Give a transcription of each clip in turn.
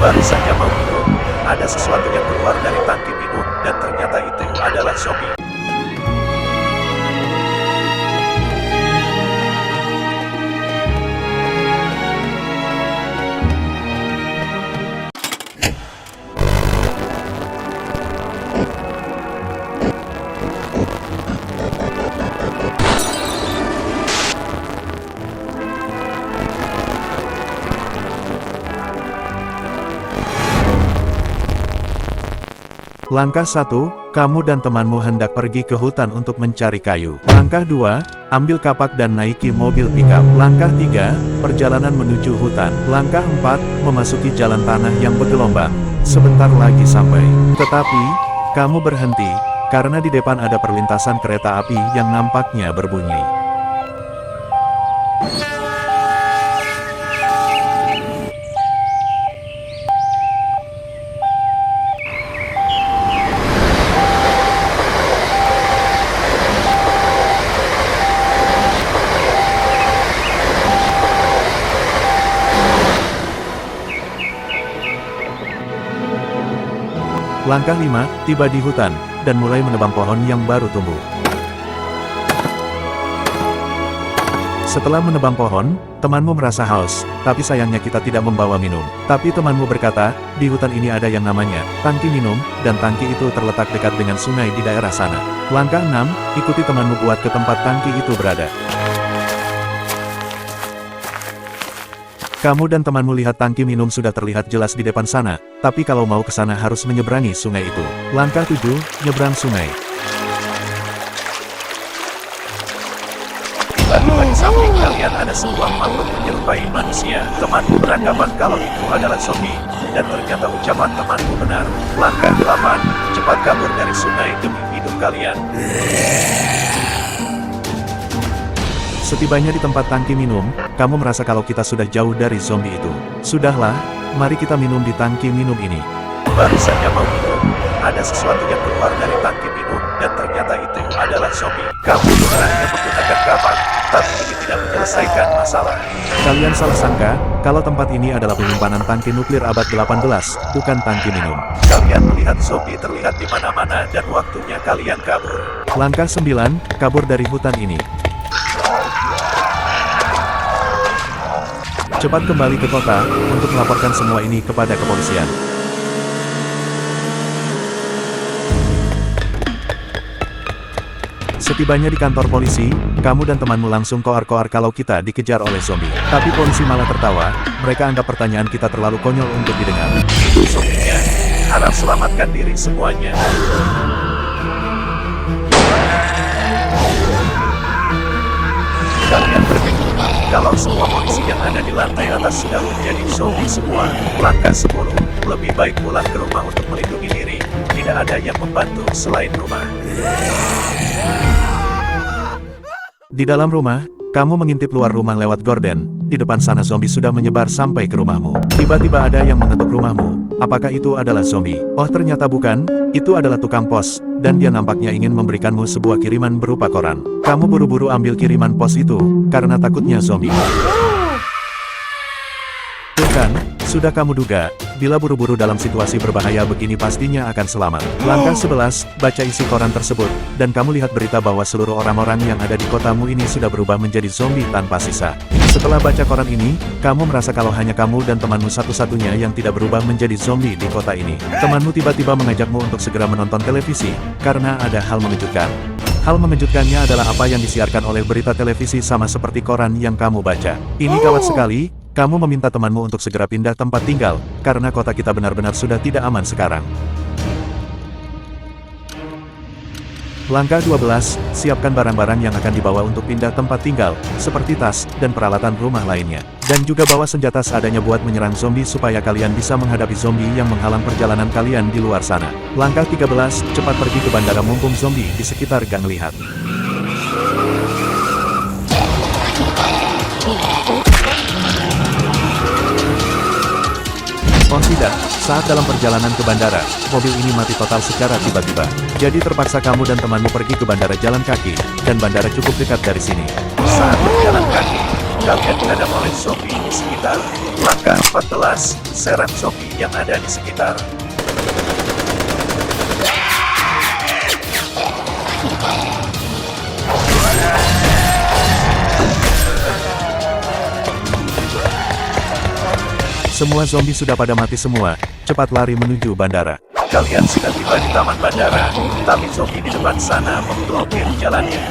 Baru saja mau minum, ada sesuatu yang keluar dari tangki minum, dan ternyata itu adalah zombie. Langkah 1, kamu dan temanmu hendak pergi ke hutan untuk mencari kayu. Langkah 2, ambil kapak dan naiki mobil pickup. Langkah 3, perjalanan menuju hutan. Langkah 4, memasuki jalan tanah yang bergelombang. Sebentar lagi sampai. Tetapi, kamu berhenti, karena di depan ada perlintasan kereta api yang nampaknya berbunyi. Langkah 5, tiba di hutan, dan mulai menebang pohon yang baru tumbuh. Setelah menebang pohon, temanmu merasa haus, tapi sayangnya kita tidak membawa minum. Tapi temanmu berkata, di hutan ini ada yang namanya tangki minum, dan tangki itu terletak dekat dengan sungai di daerah sana. Langkah 6, ikuti temanmu buat ke tempat tangki itu berada. Kamu dan temanmu lihat tangki minum sudah terlihat jelas di depan sana, tapi kalau mau ke sana harus menyeberangi sungai itu. Langkah 7, nyebrang sungai. Tiba-tiba di samping kalian ada sebuah makhluk menyerupai manusia. Temanku beranggapan kalau itu adalah zombie, dan ternyata ucapan temanku benar. Langkah 8, cepat kabur dari sungai demi hidup kalian. Setibanya di tempat tangki minum, kamu merasa kalau kita sudah jauh dari zombie itu. Sudahlah, mari kita minum di tangki minum ini. Baru saja mau minum, ada sesuatu yang keluar dari tangki minum, dan ternyata itu adalah zombie. Kamu hanya menggunakan kapak, tapi ini tidak menyelesaikan masalah. Kalian salah sangka, kalau tempat ini adalah penyimpanan tangki nuklir abad 18, bukan tangki minum. Kalian melihat zombie terlihat di mana-mana, dan waktunya kalian kabur. Langkah 9, kabur dari hutan ini. Cepat kembali ke kota, untuk melaporkan semua ini kepada kepolisian. Setibanya di kantor polisi, kamu dan temanmu langsung koar-koar kalau kita dikejar oleh zombie. Tapi polisi malah tertawa, mereka anggap pertanyaan kita terlalu konyol untuk didengar. Itu zombinya, harap selamatkan diri semuanya. Kalian berpikir, kalau semua polisi yang ada di lantai atas sudah menjadi zombie semua. Langkah 10, lebih baik pulang ke rumah untuk melindungi diri. Tidak ada yang membantu selain rumah. Di dalam rumah, kamu mengintip luar rumah lewat gorden. Di depan sana zombie sudah menyebar sampai ke rumahmu. Tiba-tiba ada yang mengetuk rumahmu. Apakah itu adalah zombie? Oh, ternyata bukan. Itu adalah tukang pos, dan dia nampaknya ingin memberikanmu sebuah kiriman berupa koran. Kamu buru-buru ambil kiriman pos itu, karena takutnya zombie. Tuh kan, sudah kamu duga, bila buru-buru dalam situasi berbahaya begini pastinya akan selamat. Langkah 11, baca isi koran tersebut, dan kamu lihat berita bahwa seluruh orang-orang yang ada di kotamu ini sudah berubah menjadi zombie tanpa sisa. Setelah baca koran ini, kamu merasa kalau hanya kamu dan temanmu satu-satunya yang tidak berubah menjadi zombie di kota ini. Temanmu tiba-tiba mengajakmu untuk segera menonton televisi, karena ada hal mengejutkan. Hal mengejutkannya adalah apa yang disiarkan oleh berita televisi sama seperti koran yang kamu baca. Ini gawat sekali, kamu meminta temanmu untuk segera pindah tempat tinggal, karena kota kita benar-benar sudah tidak aman sekarang. Langkah 12, siapkan barang-barang yang akan dibawa untuk pindah tempat tinggal, seperti tas, dan peralatan rumah lainnya. Dan juga bawa senjata seadanya buat menyerang zombie supaya kalian bisa menghadapi zombie yang menghalang perjalanan kalian di luar sana. Langkah 13, cepat pergi ke bandara mumpung zombie di sekitar gang lihat. Oh tidak, saat dalam perjalanan ke bandara, mobil ini mati total secara tiba-tiba. Jadi terpaksa kamu dan temanmu pergi ke bandara jalan kaki, dan bandara cukup dekat dari sini. Saat berjalan kaki, Kalian dihadap oleh zombie di sekitar. Langkah 14, serang zombie yang ada di sekitar. Semua zombie sudah pada mati semua, cepat lari menuju bandara. Kalian sudah tiba di taman bandara, tapi zombie di depan sana memblokir jalannya.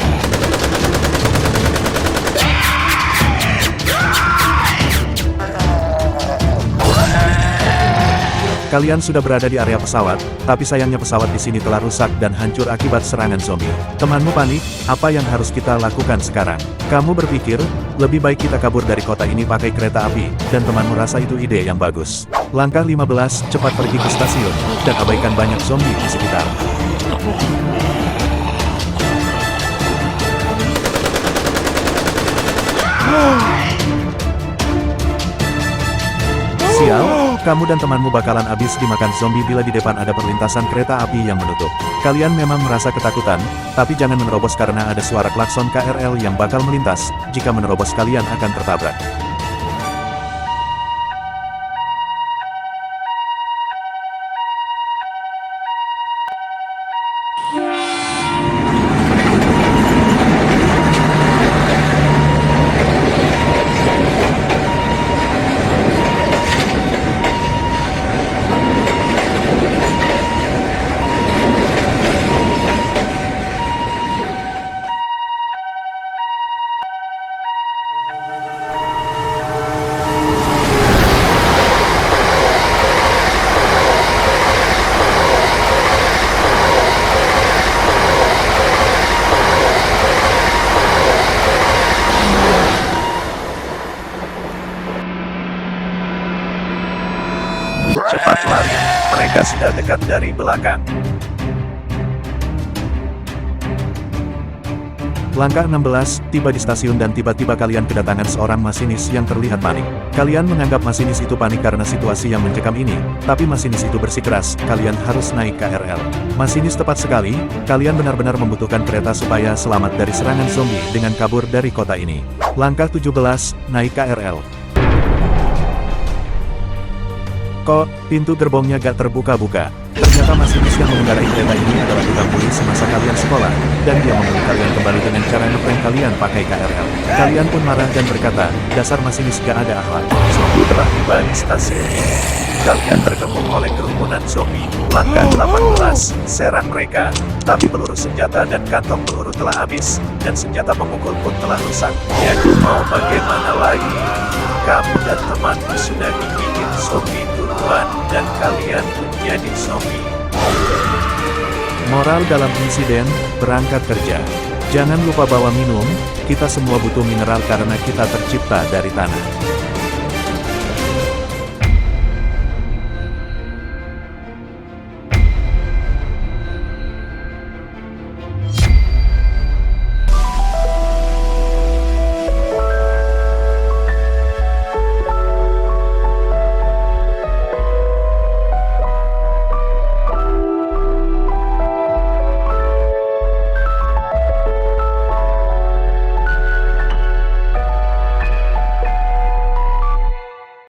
Kalian sudah berada di area pesawat, tapi sayangnya pesawat di sini telah rusak dan hancur akibat serangan zombie. Temanmu panik, apa yang harus kita lakukan sekarang? Kamu berpikir, lebih baik kita kabur dari kota ini pakai kereta api, dan temanmu rasa itu ide yang bagus. Langkah 15, cepat pergi ke stasiun, dan abaikan banyak zombie di sekitar. Sial, kamu dan temanmu bakalan habis dimakan zombie bila di depan ada perlintasan kereta api yang menutup. Kalian memang merasa ketakutan, tapi jangan menerobos karena ada suara klakson KRL yang bakal melintas. Jika menerobos kalian akan tertabrak. Cepat lari, mereka sudah dekat dari belakang. Langkah 16, tiba di stasiun dan tiba-tiba kalian kedatangan seorang masinis yang terlihat panik. Kalian menganggap masinis itu panik karena situasi yang mencekam ini, tapi masinis itu bersikeras, kalian harus naik KRL. Masinis tepat sekali, kalian benar-benar membutuhkan kereta supaya selamat dari serangan zombie dengan kabur dari kota ini. Langkah 17, naik KRL. Kok, pintu gerbongnya gak terbuka-buka? Ternyata masinis yang mengendarai kereta ini adalah tukang bully semasa kalian sekolah, dan dia memulih kalian kembali dengan cara ngeprank kalian pakai KRL. Kalian pun marah dan berkata, dasar masinis gak ada akhlak. Zombie telah tiba di stasiun. Kalian terkepung oleh kerumunan zombie. Langkah 18, serang mereka. Tapi peluru senjata dan kantong peluru telah habis, dan senjata pemukul pun telah rusak. Jadi mau bagaimana lagi? Kamu dan temanmu sudah dibikin zombie duluan, dan kalian menjadi zombie. Moral dalam insiden, berangkat kerja. Jangan lupa bawa minum, kita semua butuh mineral karena kita tercipta dari tanah.